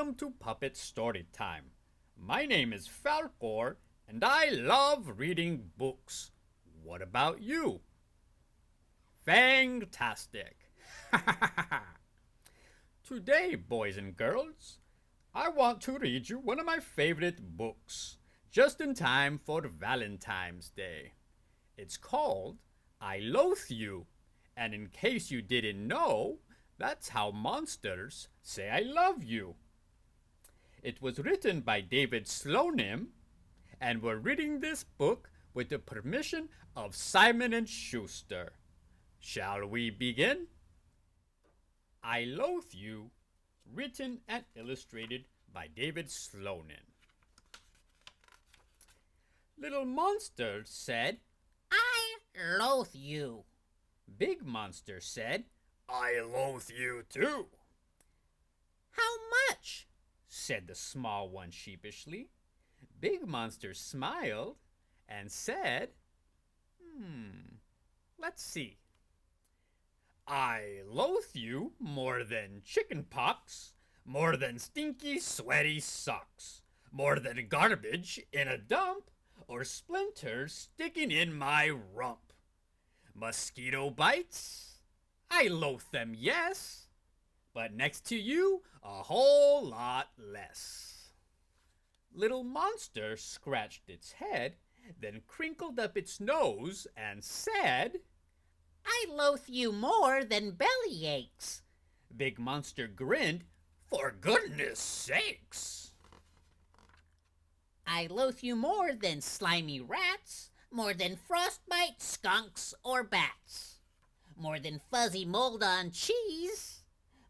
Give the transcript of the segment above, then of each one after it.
welcome to Puppet Storytime. My name is Falcor, and I love reading books. What about you? Fantastic! Today, boys and girls, I want to read you one of my favorite books, just in time for Valentine's Day. It's called I Loathe You, and in case you didn't know, that's how monsters say I love you. It was written by David Slonim, and we're reading this book with the permission of Simon & Schuster. Shall we begin? I Loathe You, written and illustrated by David Slonim. Little Monster said, I loathe you. Big Monster said, I loathe you too. How much? Said the small one sheepishly. Big Monster smiled and said, let's see. I loathe you more than chicken pox, more than stinky, sweaty socks, more than garbage in a dump, or splinters sticking in my rump. Mosquito bites? I loathe them, yes, but next to you, a whole lot less. Little Monster scratched its head, then crinkled up its nose and said, I loathe you more than belly aches. Big Monster grinned, for goodness sakes. I loathe you more than slimy rats, more than frostbite skunks or bats, more than fuzzy mold on cheese,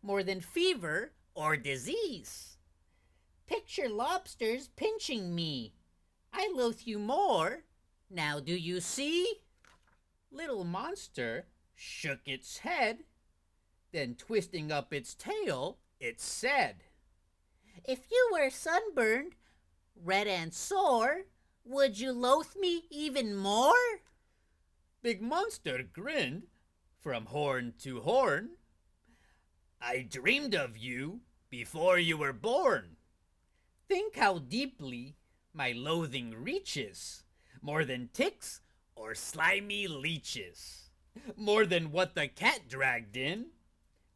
more than fever or disease. Picture lobsters pinching me. I loathe you more. Now do you see? Little Monster shook its head, then twisting up its tail, it said, If you were sunburned, red and sore, would you loathe me even more? Big Monster grinned from horn to horn. I dreamed of you before you were born. Think how deeply my loathing reaches, more than ticks or slimy leeches, more than what the cat dragged in,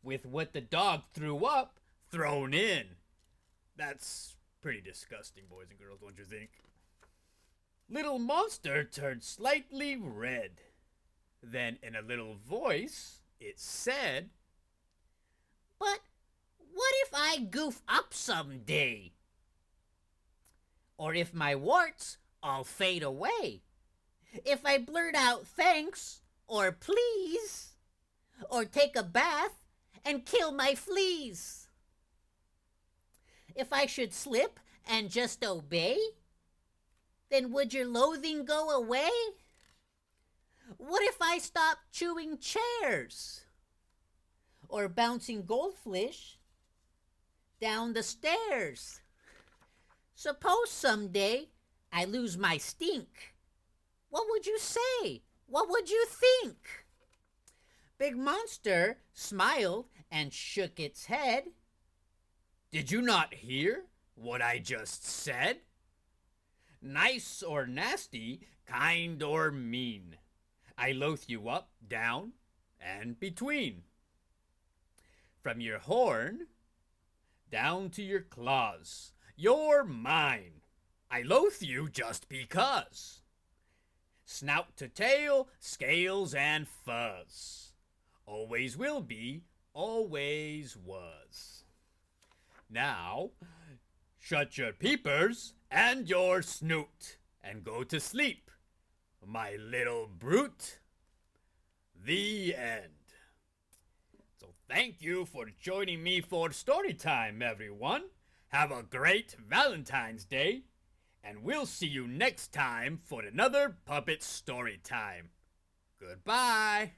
with what the dog threw up thrown in. That's pretty disgusting, boys and girls, don't you think? Little Monster turned slightly red. Then in a little voice, it said, But what if I goof up someday? Or if my warts all fade away? If I blurt out thanks or please? Or take a bath and kill my fleas? If I should slip and just obey? Then would your loathing go away? What if I stop chewing chairs? Or bouncing goldfish down the stairs? Suppose someday I lose my stink. What would you say? What would you think? Big Monster smiled and shook its head. Did you not hear what I just said? Nice or nasty, kind or mean, I loathe you up, down, and between. From your horn down to your claws, you're mine. I loathe you just because. Snout to tail, scales and fuzz. Always will be, always was. Now, shut your peepers and your snoot and go to sleep, my little brute. The end. So thank you for joining me for story time, everyone. Have a great Valentine's Day, and we'll see you next time for another Puppet Story Time. Goodbye.